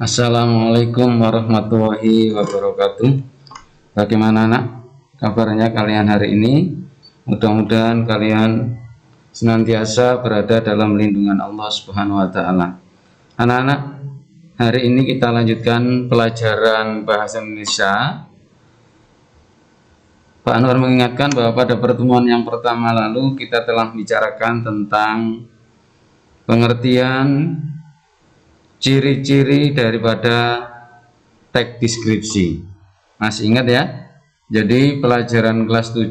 Assalamualaikum warahmatullahi wabarakatuh. Bagaimana anak kabarnya kalian hari ini? Mudah-mudahan kalian senantiasa berada dalam lindungan Allah Subhanahu wa taala. Anak-anak, hari ini kita lanjutkan pelajaran bahasa Indonesia. Pak Anwar mengingatkan bahwa pada pertemuan yang pertama lalu kita telah membicarakan tentang pengertian ciri-ciri daripada teks deskripsi. Masih ingat ya? Jadi pelajaran kelas 7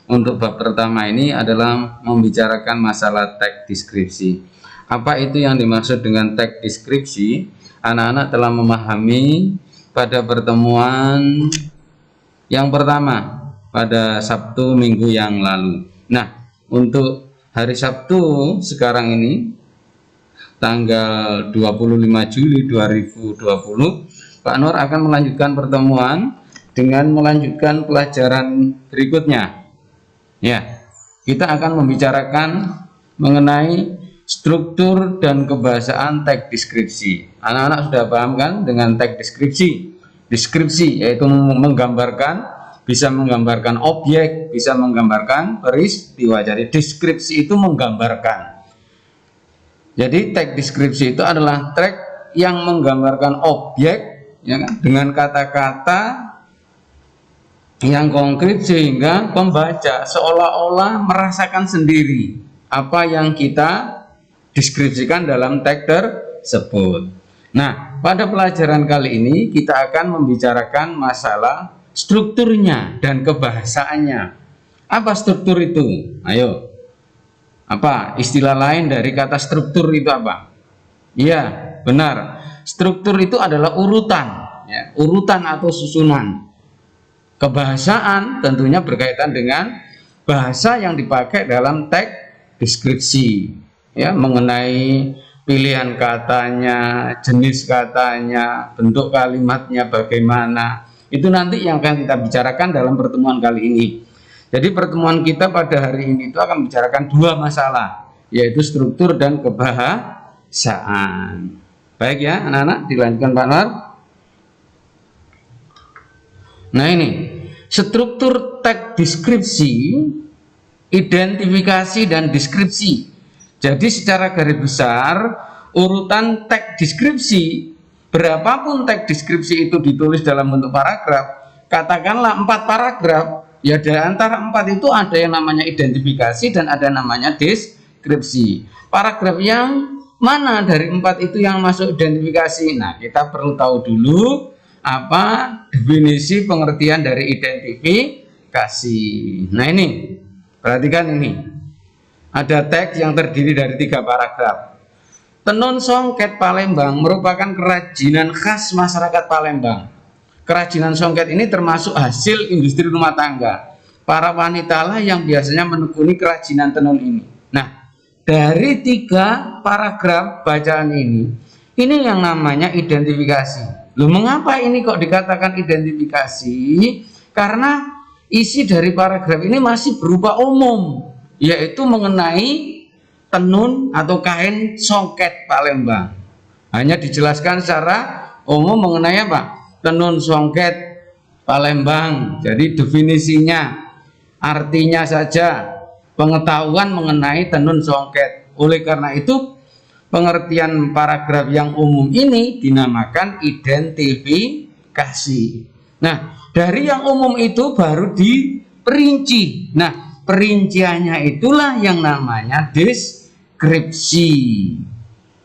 untuk bab pertama ini adalah membicarakan masalah teks deskripsi. Apa itu yang dimaksud dengan teks deskripsi? Anak-anak telah memahami pada pertemuan yang pertama pada Sabtu minggu yang lalu. Nah, untuk hari Sabtu sekarang ini tanggal 25 Juli 2020, Pak Nur akan melanjutkan pertemuan dengan melanjutkan pelajaran berikutnya. Ya, kita akan membicarakan mengenai struktur dan kebahasaan teks deskripsi. Anak-anak sudah paham kan dengan teks deskripsi? Deskripsi yaitu menggambarkan, bisa menggambarkan objek, bisa menggambarkan peristiwa. Jadi deskripsi itu menggambarkan. Jadi teks deskripsi itu adalah teks yang menggambarkan objek, ya kan, dengan kata-kata yang konkret sehingga pembaca seolah-olah merasakan sendiri apa yang kita deskripsikan dalam teks tersebut. Nah, pada pelajaran kali ini kita akan membicarakan masalah strukturnya dan kebahasaannya. Apa struktur itu? Ayo. Apa istilah lain dari kata struktur itu apa? Iya, benar. Struktur itu adalah urutan, ya, urutan atau susunan. Kebahasaan tentunya berkaitan dengan bahasa yang dipakai dalam teks deskripsi, ya, mengenai pilihan katanya, jenis katanya, bentuk kalimatnya bagaimana. Itu nanti yang akan kita bicarakan dalam pertemuan kali ini. Jadi pertemuan kita pada hari ini itu akan membicarakan dua masalah, yaitu struktur dan kebahasaan. Baik ya anak-anak, dilanjutkan Pak Nur. Nah ini, struktur teks deskripsi, identifikasi dan deskripsi. Jadi secara garis besar, urutan teks deskripsi, berapapun teks deskripsi itu ditulis dalam bentuk paragraf, katakanlah 4 paragraf, ya di antara 4 itu ada yang namanya identifikasi dan ada namanya deskripsi. Paragraf yang mana dari 4 itu yang masuk identifikasi? Nah, kita perlu tahu dulu apa definisi pengertian dari identifikasi. Nah ini, perhatikan ini. Ada teks yang terdiri dari 3 paragraf. Tenun songket Palembang merupakan kerajinan khas masyarakat Palembang. Kerajinan songket ini termasuk hasil industri rumah tangga. Para wanita lah yang biasanya menekuni kerajinan tenun ini. Nah, dari 3 paragraf bacaan ini yang namanya identifikasi. Loh, mengapa ini kok dikatakan identifikasi? Karena isi dari paragraf ini masih berupa umum, yaitu mengenai tenun atau kain songket Palembang. Hanya dijelaskan secara umum mengenai apa? Tenun songket Palembang. Jadi definisinya, artinya saja, pengetahuan mengenai tenun songket. Oleh karena itu pengertian paragraf yang umum ini dinamakan identifikasi. Nah, dari yang umum itu baru diperinci. Nah, perinciannya itulah yang namanya deskripsi.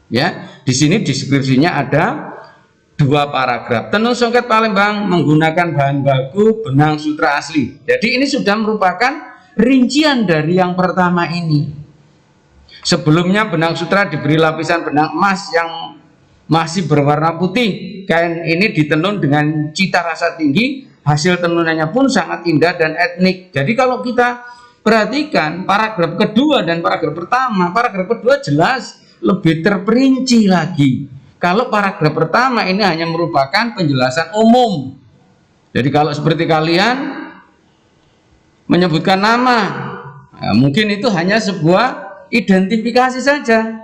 Ya, di sini deskripsinya ada 2 paragraf. Tenun songket Palembang menggunakan bahan baku benang sutra asli. Jadi ini sudah merupakan rincian dari yang pertama ini. Sebelumnya benang sutra diberi lapisan benang emas yang masih berwarna putih. Kain ini ditenun dengan cita rasa tinggi. Hasil tenunannya pun sangat indah dan etnik. Jadi kalau kita perhatikan paragraf kedua dan paragraf pertama, paragraf kedua jelas lebih terperinci lagi. Kalau paragraf pertama ini hanya merupakan penjelasan umum. Jadi kalau seperti kalian menyebutkan nama, ya mungkin itu hanya sebuah identifikasi saja.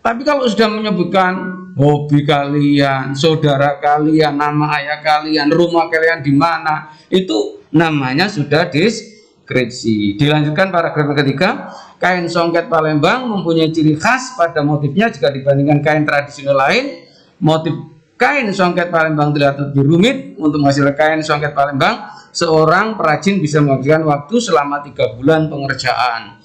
Tapi kalau sudah menyebutkan hobi kalian, saudara kalian, nama ayah kalian, rumah kalian di mana, itu namanya sudah deskripsi. Dilanjutkan paragraf ketiga, kain songket Palembang mempunyai ciri khas pada motifnya jika dibandingkan kain tradisional lain. Motif kain songket Palembang terlihat lebih rumit. Untuk menghasilkan kain songket Palembang, seorang perajin bisa menghabiskan waktu selama 3 bulan pengerjaan.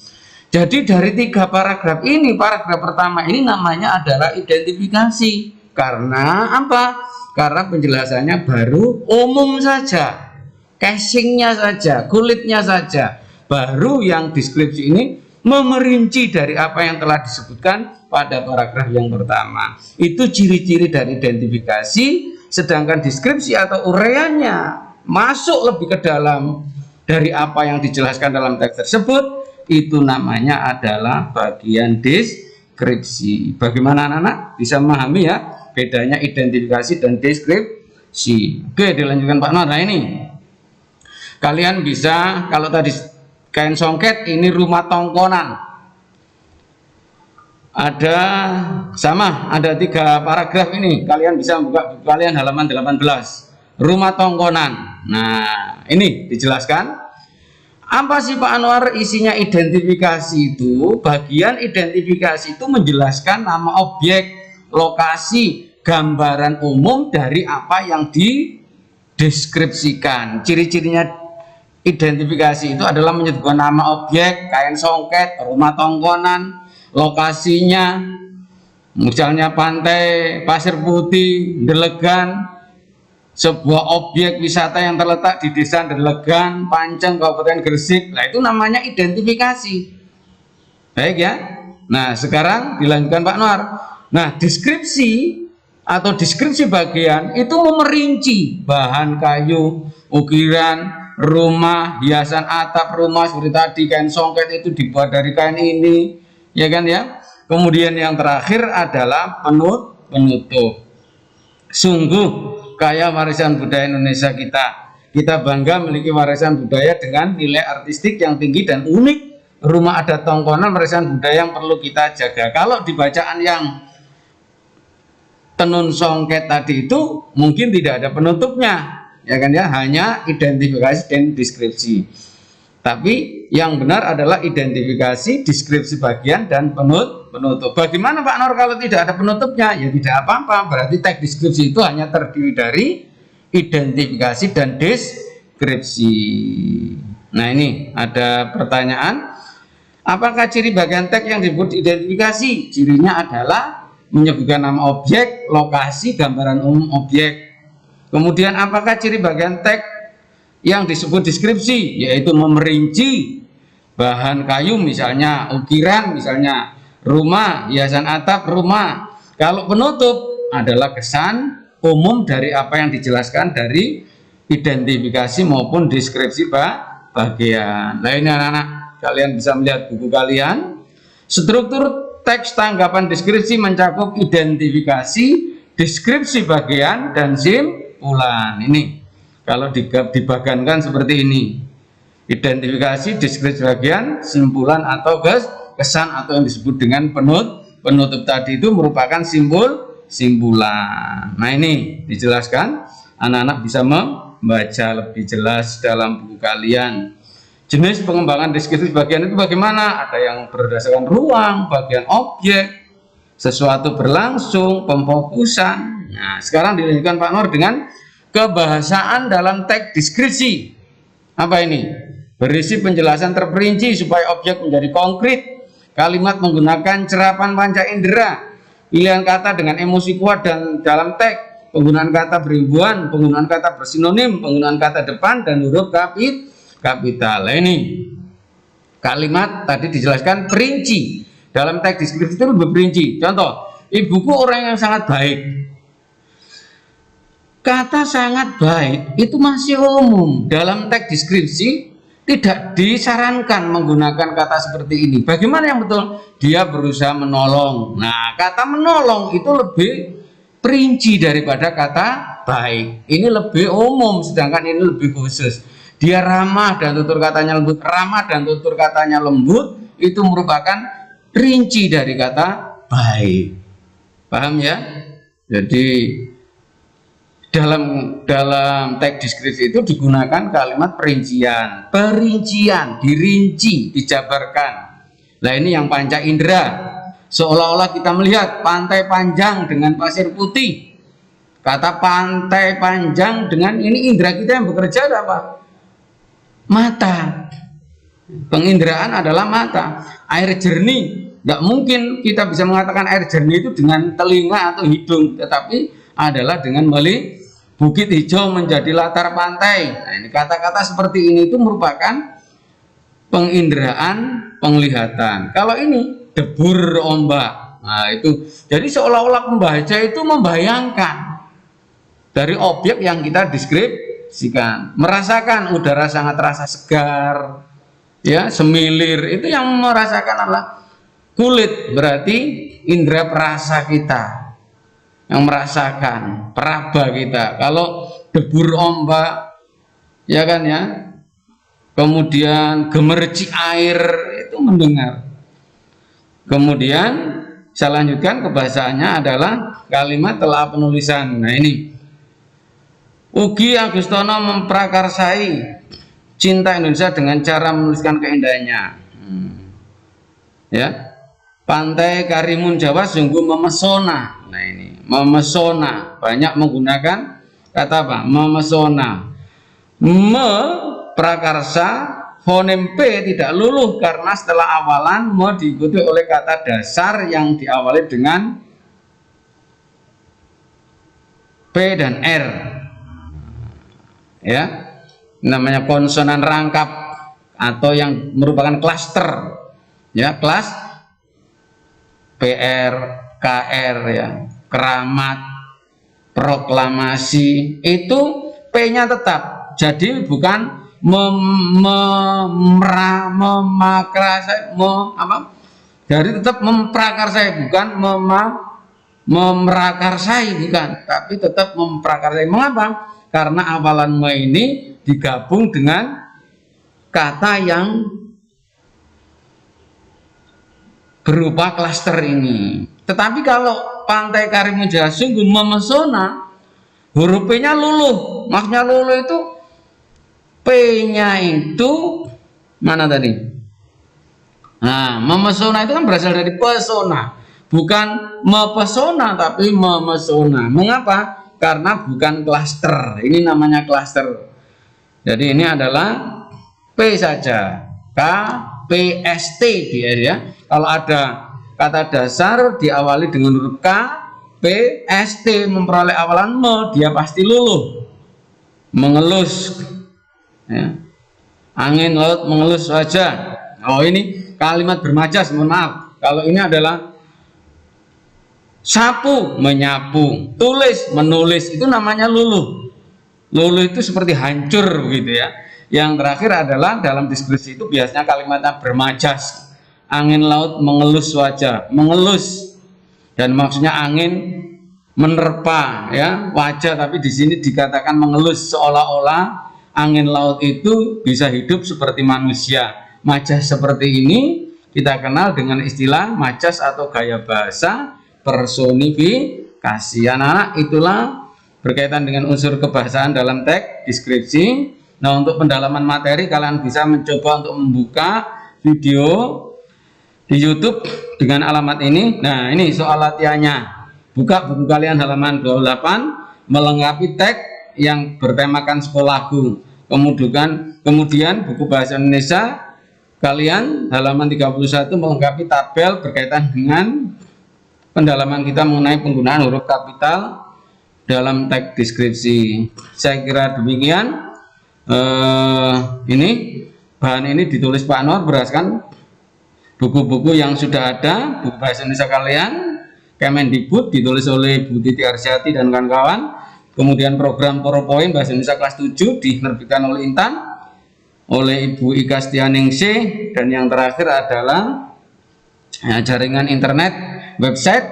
Jadi dari 3 paragraf ini, paragraf pertama ini namanya adalah identifikasi. Karena apa? Karena penjelasannya baru umum saja, casingnya saja, kulitnya saja. Baru yang deskripsi ini memerinci dari apa yang telah disebutkan pada paragraf yang pertama. Itu ciri-ciri dari identifikasi, sedangkan deskripsi atau uraiannya masuk lebih ke dalam dari apa yang dijelaskan dalam teks tersebut. Itu namanya adalah bagian deskripsi. Bagaimana anak-anak bisa memahami ya bedanya identifikasi dan deskripsi? Oke, dilanjutkan Pak Nur. Nah ini kalian bisa, kalau tadi kain songket, ini rumah tongkonan. Ada 3 paragraf ini. Kalian bisa buka buku kalian halaman 18. Rumah tongkonan. Nah, ini dijelaskan. Apa sih Pak Anwar isinya identifikasi itu? Bagian identifikasi itu menjelaskan nama objek, lokasi, gambaran umum dari apa yang dideskripsikan. Ciri-cirinya identifikasi itu adalah menyebutkan nama objek, kain songket, rumah tongkonan, lokasinya, misalnya pantai Pasir Putih, Delegan, sebuah objek wisata yang terletak di desa Delegan, Panceng, Kabupaten Gresik. Nah, itu namanya identifikasi. Baik ya. Nah, sekarang dilanjutkan Pak Nur. Nah, deskripsi atau deskripsi bagian itu memerinci bahan kayu, ukiran, rumah, hiasan atap rumah seperti tadi, kain songket itu dibuat dari kain ini, ya kan ya. Kemudian yang terakhir adalah penutup. Sungguh kaya warisan budaya Indonesia kita. Kita bangga memiliki warisan budaya dengan nilai artistik yang tinggi dan unik. Rumah adat tongkonan warisan budaya yang perlu kita jaga. Kalau di bacaan yang tenun songket tadi itu mungkin tidak ada penutupnya, ya kan ya, hanya identifikasi dan deskripsi. Tapi yang benar adalah identifikasi, deskripsi bagian, dan penutup. Bagaimana Pak Nur kalau tidak ada penutupnya? Ya tidak apa-apa, berarti teks deskripsi itu hanya terdiri dari identifikasi dan deskripsi. Nah ini ada pertanyaan, apakah ciri bagian teks yang disebut identifikasi? Cirinya adalah menyebutkan nama objek, lokasi, gambaran umum objek. Kemudian apakah ciri bagian teks yang disebut deskripsi? Yaitu memerinci bahan kayu, misalnya ukiran, misalnya rumah, hiasan atap rumah. Kalau penutup adalah kesan umum dari apa yang dijelaskan dari identifikasi maupun deskripsi bagian. Nah ini anak-anak, kalian bisa melihat buku kalian. Struktur teks tanggapan deskripsi mencakup identifikasi, deskripsi bagian, dan simpulan. Ini kalau dibagankan seperti ini: identifikasi, deskripsi bagian, simpulan atau kesan, atau yang disebut dengan penutup tadi itu merupakan simpulan. Nah ini dijelaskan, anak-anak bisa membaca lebih jelas dalam buku kalian. Jenis pengembangan deskripsi bagian itu bagaimana? Ada yang berdasarkan ruang, bagian objek, sesuatu berlangsung, pemfokusan. Nah sekarang dilanjutkan Pak Nur dengan kebahasaan dalam teks deskripsi. Apa ini? Berisi penjelasan terperinci supaya objek menjadi konkret. Kalimat menggunakan cerapan panca indera, pilihan kata dengan emosi kuat dan dalam teks, penggunaan kata berimbuhan, penggunaan kata bersinonim, penggunaan kata depan, dan huruf kapital. Ini kalimat tadi dijelaskan perinci. Dalam teks deskripsi itu lebih perinci. Contoh, ibuku orang yang sangat baik. Kata sangat baik itu masih umum. Dalam teks deskripsi tidak disarankan menggunakan kata seperti ini. Bagaimana yang betul? Dia berusaha menolong. Nah, kata menolong itu lebih perinci daripada kata baik. Ini lebih umum, sedangkan ini lebih khusus. Dia ramah dan tutur katanya lembut. Ramah dan tutur katanya lembut itu merupakan rinci dari kata baik. Paham ya? Jadi dalam teks deskripsi itu digunakan kalimat perincian, dirinci, dijabarkan. Nah ini yang panca indera, seolah-olah kita melihat pantai panjang dengan pasir putih. Kata pantai panjang dengan ini, indera kita yang bekerja ada apa? Mata. Penginderaan adalah mata. Air jernih, nggak mungkin kita bisa mengatakan air jernih itu dengan telinga atau hidung, tetapi adalah dengan melihat bukit hijau menjadi latar pantai. Nah, ini kata-kata seperti ini itu merupakan penginderaan penglihatan. Kalau ini debur ombak, nah itu jadi seolah-olah pembaca itu membayangkan dari objek yang kita deskripsikan, merasakan udara sangat terasa segar, ya semilir, itu yang merasakan adalah kulit, berarti indera perasa kita yang merasakan, peraba kita. Kalau debur ombak, ya kan ya, kemudian gemercik air itu mendengar. Kemudian saya lanjutkan, kebahasaannya adalah kalimat telah penulisan. Nah ini, Ugi Agustono memprakarsai cinta Indonesia dengan cara menuliskan keindahannya. Ya, Pantai Karimun Jawa sungguh memesona. Nah ini, memesona, banyak menggunakan kata apa? Memesona. Prakarsa, fonem P tidak luluh karena setelah awalan me diikuti oleh kata dasar yang diawali dengan P dan R. Ya, namanya konsonan rangkap atau yang merupakan klaster. Ya, kelas PR, KR, ya, keramat, proklamasi, itu P-nya tetap. Jadi bukan jadi tetap memprakarsai, bukan memrakarsai, bukan, tapi tetap memprakarsai. Mengapa? Karena awalan me ini digabung dengan kata yang berupa klaster ini. Tetapi kalau Pantai Karimun Jawa sungguh memesona, huruf P-nya luluh. Maksudnya luluh itu P-nya itu mana tadi? Nah, memesona itu kan berasal dari pesona, bukan mempesona tapi memesona. Mengapa? Karena bukan klaster. Ini namanya klaster. Jadi ini adalah P saja, K, P, S, T dia ya. Kalau ada kata dasar diawali dengan huruf K, P, S, T memperoleh awalan me, dia pasti luluh. Mengelus, ya. Angin laut mengelus wajah. Oh ini kalimat bermajas, mohon maaf. Kalau ini adalah sapu, menyapu, tulis, menulis, itu namanya luluh. Luluh itu seperti hancur begitu ya. Yang terakhir adalah dalam deskripsi itu biasanya kalimatnya bermajas. Angin laut mengelus wajah, mengelus, dan maksudnya angin menerpa ya wajah, tapi di sini dikatakan mengelus, seolah-olah angin laut itu bisa hidup seperti manusia. Majas seperti ini kita kenal dengan istilah majas atau gaya bahasa personifikasi. Anak-anak, itulah berkaitan dengan unsur kebahasaan dalam teks deskripsi. Nah, untuk pendalaman materi kalian bisa mencoba untuk membuka video di YouTube dengan alamat ini. Nah, ini soal latihannya. Buka buku kalian halaman 28, melengkapi teks yang bertemakan sekolahku. Kemudian buku bahasa Indonesia kalian halaman 31 melengkapi tabel berkaitan dengan pendalaman kita mengenai penggunaan huruf kapital dalam teks deskripsi. Saya kira demikian. Ini bahan ini ditulis Pak Anwar berdasarkan buku-buku yang sudah ada, buku bahasa Indonesia kalian, Kemendikbud ditulis oleh Bu Titi Arsyati dan kawan-kawan. Kemudian program PowerPoint bahasa Indonesia kelas 7 diterbitkan oleh Intan, oleh Ibu Ika Stianingsih, dan yang terakhir adalah jaringan internet, website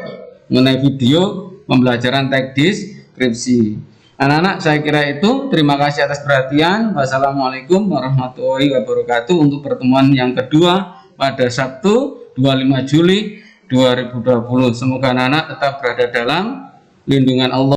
mengenai video pembelajaran teks deskripsi. Anak-anak, saya kira itu. Terima kasih atas perhatian. Wassalamualaikum warahmatullahi wabarakatuh. Untuk pertemuan yang kedua pada Sabtu 25 Juli 2020. Semoga anak-anak tetap berada dalam lindungan Allah